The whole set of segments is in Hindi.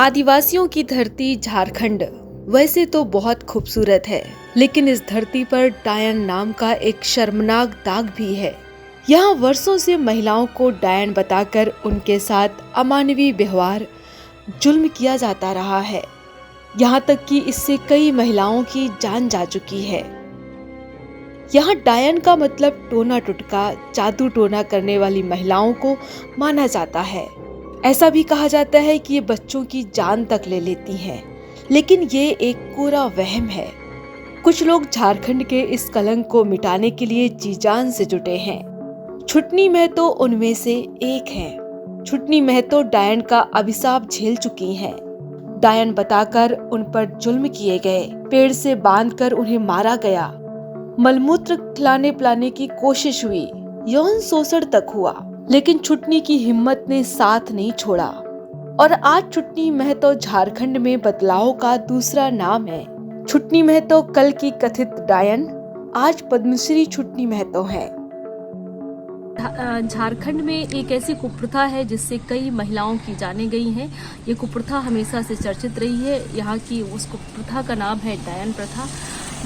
आदिवासियों की धरती झारखंड वैसे तो बहुत खूबसूरत है, लेकिन इस धरती पर डायन नाम का एक शर्मनाक दाग भी है। यहाँ वर्षों से महिलाओं को डायन बताकर उनके साथ अमानवीय व्यवहार, जुल्म किया जाता रहा है। यहाँ तक कि इससे कई महिलाओं की जान जा चुकी है। यहाँ डायन का मतलब टोना टुटका, जादू टोना करने वाली महिलाओं को माना जाता है। ऐसा भी कहा जाता है कि ये बच्चों की जान तक ले लेती हैं, लेकिन ये एक कोरा वहम है। कुछ लोग झारखंड के इस कलंक को मिटाने के लिए जी जान से जुटे हैं। छुटनी महतो उनमें से एक हैं। छुटनी महतो डायन का अभिशाप झेल चुकी हैं। डायन बताकर उन पर जुल्म किए गए, पेड़ से बांधकर उन्हें मारा गया, मलमूत्र खिलाने पिलाने की कोशिश हुई, यौन शोषण तक हुआ, लेकिन छुटनी की हिम्मत ने साथ नहीं छोड़ा। और आज छुटनी महतो झारखंड में बदलाव का दूसरा नाम है। छुटनी महतो कल की कथित डायन आज पद्मश्री छुटनी महतो है। झारखंड में एक ऐसी कुप्रथा है जिससे कई महिलाओं की जानें गई हैं। ये कुप्रथा हमेशा से चर्चित रही है। यहाँ की उस कुप्रथा का नाम है डायन प्रथा।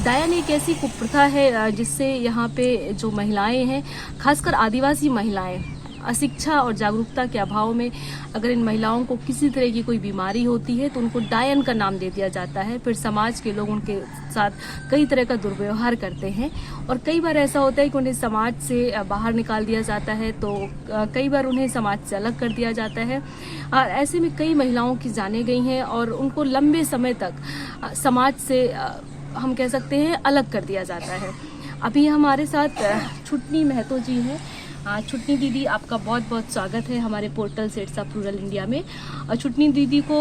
डायन एक ऐसी कुप्रथा है जिससे यहाँ पे जो महिलाएं हैं, खासकर आदिवासी महिलाएं, अशिक्षा और जागरूकता के अभाव में अगर इन महिलाओं को किसी तरह की कोई बीमारी होती है तो उनको डायन का नाम दे दिया जाता है। फिर समाज के लोग उनके साथ कई तरह का दुर्व्यवहार करते हैं और कई बार ऐसा होता है कि उन्हें समाज से बाहर निकाल दिया जाता है, तो कई बार उन्हें समाज से अलग कर दिया जाता है। और ऐसे में कई महिलाओं की जानें गई हैं और उनको लंबे समय तक समाज से हम कह सकते हैं अलग कर दिया जाता है। अभी हमारे साथ छुटनी महतो जी हैं। छुटनी दीदी, आपका बहुत बहुत स्वागत है हमारे portal sets of rural India में। छुटनी दीदी को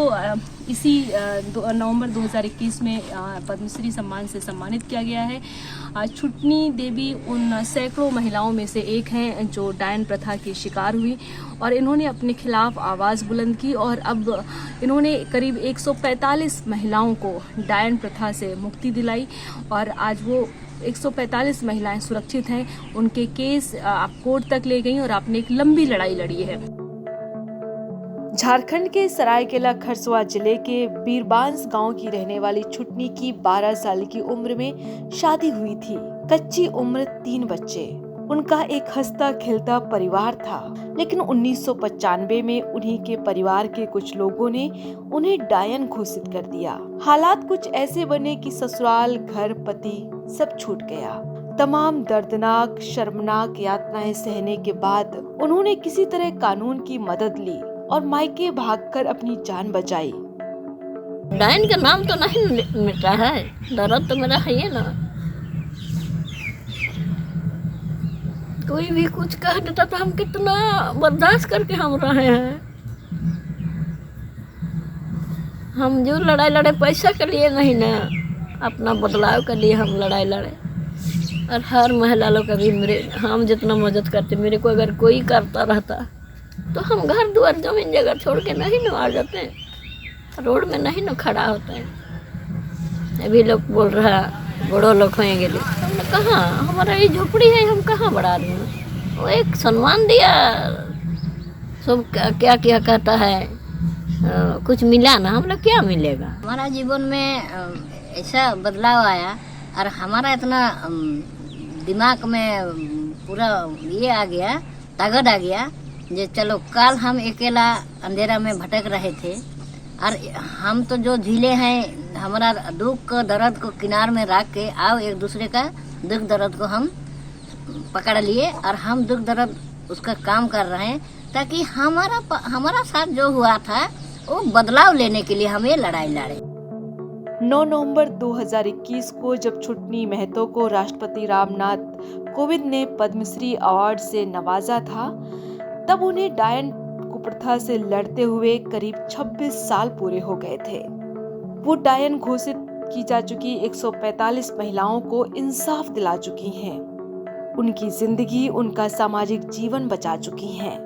इसी नवंबर 2021 में पद्मश्री सम्मान से सम्मानित किया गया है। छुटनी देवी उन सैकड़ों महिलाओं में से एक हैं जो डायन प्रथा की शिकार हुई और इन्होंने अपने खिलाफ आवाज़ बुलंद की और अब इन्होंने करीब 145 महिलाओं को डायन प्रथा से मुक्ति दिलाई और आज वो 145 महिलाएं सुरक्षित हैं। उनके केस आप कोर्ट तक ले गई और आपने एक लंबी लड़ाई लड़ी है। झारखंड के सरायकेला खरसुआ जिले के बीरबांस गांव की रहने वाली छुटनी की 12 साल की उम्र में शादी हुई थी। कच्ची उम्र, 3 बच्चे। उनका एक हंसता खिलता परिवार था, लेकिन 1995 में उन्हीं के परिवार के कुछ लोगों ने उन्हें डायन घोषित कर दिया। हालात कुछ ऐसे बने कि ससुराल, घर, पति सब छूट गया। तमाम दर्दनाक, शर्मनाक यातनाएं सहने के बाद उन्होंने किसी तरह कानून की मदद ली और मायके भागकर अपनी जान बचाई। डायन का नाम तो नहीं मिटा है, दर्द तो मेरा है ना। कोई भी कुछ कह देता तो हम कितना बर्दाश्त करके हम रहे हैं। हम जो लड़ाई लड़े पैसा के लिए नहीं ना, अपना बदलाव के लिए हम लड़ाई लड़े। और हर महिला लोग का भी हम जितना मदद करते, मेरे को अगर कोई करता रहता तो हम घर द्वार जमीन जगह छोड़ के नहीं ना आ जाते, रोड में नहीं ना खड़ा होते हैं। अभी लोग बोल रहा बड़ो लोग होंगे, हमने कहाँ, हमारा ये झोपड़ी है, हम कहाँ बढ़ा रहे हैं। वो एक सम्मान दिया, सब क्या क्या कहता है, कुछ मिला ना, हम लोग क्या मिलेगा। हमारा जीवन में ऐसा बदलाव आया और हमारा इतना दिमाग में पूरा ये आ गया, ताकत आ गया जे चलो कल हम अकेला अंधेरा में भटक रहे थे और हम तो जो झीले हैं, हमारा दुख को, दर्द को किनार में रख के आओ एक दूसरे का दुख दर्द को हम पकड़ लिए और हम दुख दर्द उसका काम कर रहे हैं, ताकि हमारा साथ जो हुआ था वो बदलाव लेने के लिए हम ये लड़ाई लड़े। 9 नवंबर 2021 को जब छुटनी महतो को राष्ट्रपति रामनाथ कोविंद ने पद्मश्री अवार्ड से नवाजा था, तब उन्हें डायन कुप्रथा से लड़ते हुए करीब 26 साल पूरे हो गए थे। वो डायन घोषित की जा चुकी 145 महिलाओं को इंसाफ दिला चुकी हैं। उनकी जिंदगी, उनका सामाजिक जीवन बचा चुकी हैं।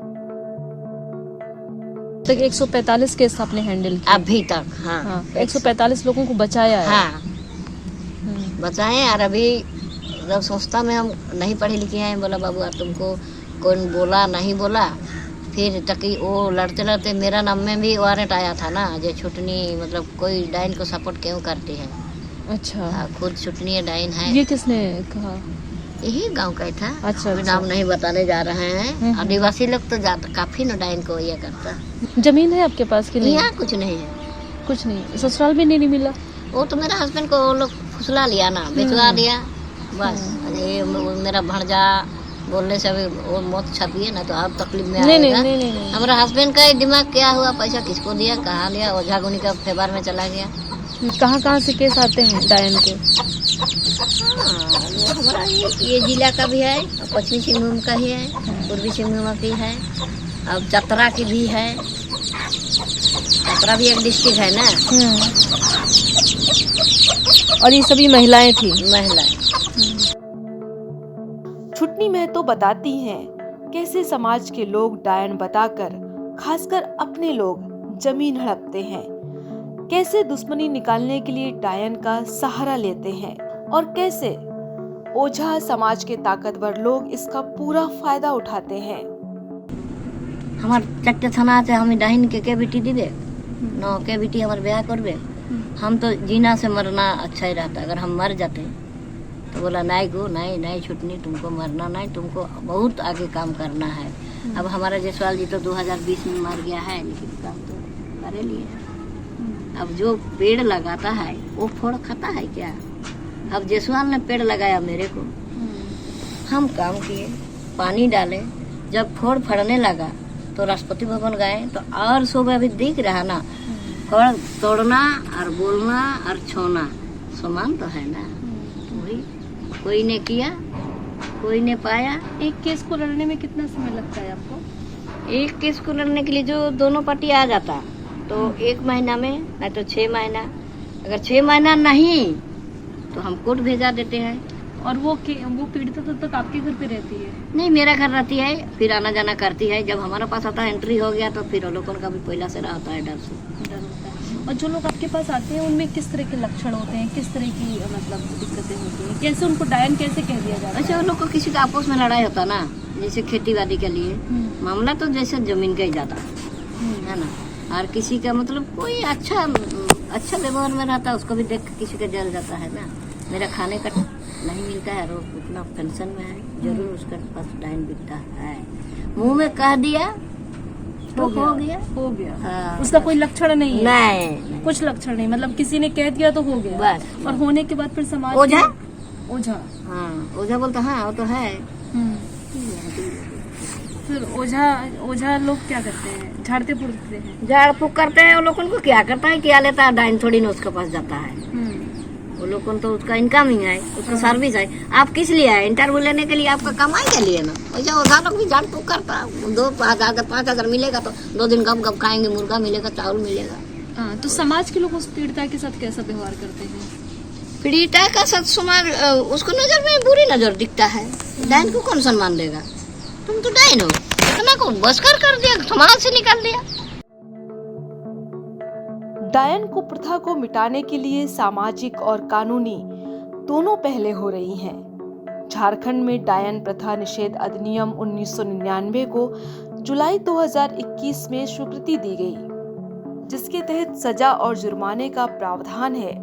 तक 145 केस आपने हैंडल किया अभी तक? हाँ, 145 लोगों को बचाया है। हाँ, बचाए। और अभी जब संस्था में हम नहीं पढ़े लिखे हैं, बोला बाबू तुमको कौन बोला नहीं बोला, फिर तकी वो लड़ते लड़ते मेरा नाम में भी वारंट आया था ना, जो छुटनी मतलब कोई डाइन को सपोर्ट क्यों करती है। अच्छा, खुद छुटनी डाइन है। ये किसने कहा? यही गांव का ही था। अच्छा, अभी नाम नहीं बताने जा रहे हैं। आदिवासी लोग तो जाता काफी न डाइन को ये करता। जमीन है आपके पास कि नहीं? यहाँ कुछ नहीं है। कुछ नहीं, ससुराल में नहीं मिला? वो तो मेरा हस्बैंड को वो लोग फुसला लिया ना, बेचवा दिया बस। ये मेरा भणजा बोलने से अभी वो मौत छपी है ना, तो आप तकलीफ में आएगा। नहीं। हमारा हस्बैंड का ही दिमाग क्या हुआ, पैसा किसको दिया, कहाँ लिया, ओझा गुनी का फेवर में चला गया। कहाँ से केस आते हैं डायन के? हमारा ये जिला का भी है, पश्चिमी सिंहभूम का ही है, पूर्वी सिंहभूम की है, अब चतरा की भी है। चतरा भी एक डिस्ट्रिक्ट है ना। और ये सभी महिलाएं थी? महिलाएं। छुटनी महतो बताती हैं कैसे समाज के लोग डायन बताकर, खासकर अपने लोग, जमीन हड़पते हैं, कैसे दुश्मनी निकालने के लिए डायन का सहारा लेते हैं और कैसे ओझा समाज के ताकतवर लोग इसका पूरा फायदा उठाते हैं। हमार चट्टे थाना से हमें डाइन के बेटी दिबे न के बेटी हमारे ब्याह करबे। हम तो जीना से मरना अच्छा ही रहता। अगर हम मर जाते तो बोला नहीं गो, नहीं छुटनी, तुमको मरना नहीं, तुमको बहुत आगे काम करना है। अब हमारा जयसवाल जी तो 2020 में मर गया है, लेकिन काम तो करे लिए। अब जो पेड़ लगाता है वो फोड़ खाता है क्या? अब जयसवाल ने पेड़ लगाया मेरे को, हम काम किए, पानी डाले, जब फोड़ फड़ने लगा तो राष्ट्रपति भवन गए तो और सुबह अभी दिख रहा ना, फोड़ तोड़ना और बोलना और छोना समान तो है ना। वही कोई ने किया, कोई ने पाया। एक केस को लड़ने में कितना समय लगता है आपको? एक केस को लड़ने के लिए जो दोनों पार्टी आ जाता तो 1 महीना में, नहीं तो 6 महीना। अगर 6 महीना नहीं तो हम कोर्ट भेजा देते हैं। और वो पीड़िता तब तक आपके घर पे रहती है? नहीं, मेरा घर रहती है, फिर आना जाना करती है। जब हमारा पास आता है, एंट्री हो गया तो फिर वो लोगों का भी पहला से रहता है डर से। और जो लोग आपके पास आते हैं उनमें किस तरह के लक्षण होते हैं, किस तरह की मतलब दिक्कतें होती हैं, कैसे उनको डायन कैसे कह दिया जाता है? अच्छा, वो लोग को किसी का आपस में लड़ाई होता ना, जैसे खेती बाड़ी के लिए मामला तो जैसे जमीन का ही जाता है ना। और किसी का मतलब कोई अच्छा व्यवहार में रहता है, उसको भी देख के किसी का जल जाता है ना। मेरा खाने का नहीं मिलता है, रोज उतना पेंशन में है, जरूर उसका पास डायन बिकता है। मुंह में कह दिया तो हो गया। हाँ। उसका कोई लक्षण नहीं है? नहीं, कुछ लक्षण नहीं, मतलब किसी ने कह दिया तो हो गया बस। और होने के बाद फिर समाज ओझा हाँ, ओझा बोलता हाँ वो तो है। फिर ओझा लोग क्या करते हैं? झाड़ते फूकते हैं? झाड़ फूक करते हैं। वो लोग उनको क्या करता है, क्या लेता है, डाइन थोड़ी ना उसके पास जाता है। वो लोग तो उसका इनकम ही है, उसका सर्विस है। आप किस लिए आए? इंटरव्यू लेने के लिए, आपका कमाई के लिए ना। वैसे ओझा लोग भी झाड़ फूक करता है। 5,000 मिलेगा तो 2 दिन गप खाएंगे, मुर्गा मिलेगा, चावल मिलेगा। तो समाज के लोग उस पीड़िता के साथ कैसा व्यवहार करते हैं? पीड़िता का साथ समाज उसको नजर में बुरी नजर दिखता है। डाइन को कौन सम्मान देगा? तुम तो डाइन हो, इतना को बस कर दिया, समाज से निकाल दिया। डायन कुप्रथा को मिटाने के लिए सामाजिक और कानूनी दोनों पहले हो रही हैं। झारखंड में डायन प्रथा निषेध अधिनियम 1999 को जुलाई 2021 में स्वीकृति दी गई, जिसके तहत सजा और जुर्माने का प्रावधान है।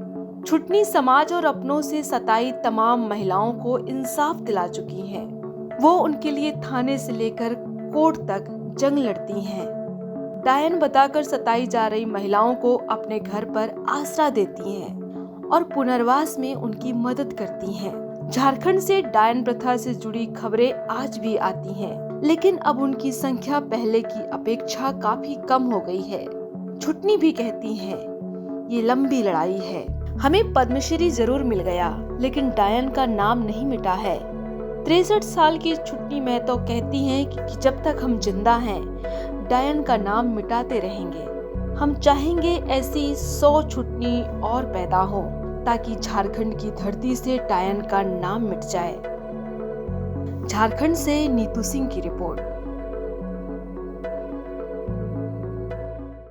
छुटनी समाज और अपनों से सताई तमाम महिलाओं को इंसाफ दिला चुकी हैं। वो उनके लिए थाने से लेकर कोर्ट तक जंग लड़ती हैं। डायन बताकर सताई जा रही महिलाओं को अपने घर पर आसरा देती हैं और पुनर्वास में उनकी मदद करती हैं। झारखंड से डायन प्रथा से जुड़ी खबरें आज भी आती हैं, लेकिन अब उनकी संख्या पहले की अपेक्षा काफी कम हो गई है। छुटनी भी कहती हैं, ये लंबी लड़ाई है। हमें पद्मश्री जरूर मिल गया, लेकिन डायन का नाम नहीं मिटा है। 63 साल की छुटनी महतो कहती हैं कि जब तक हम जिंदा हैं, डायन का नाम मिटाते रहेंगे। हम चाहेंगे ऐसी 100 छुटनी और पैदा हो, ताकि झारखंड की धरती से डायन का नाम मिट जाए। झारखंड से नीतू सिंह की रिपोर्ट।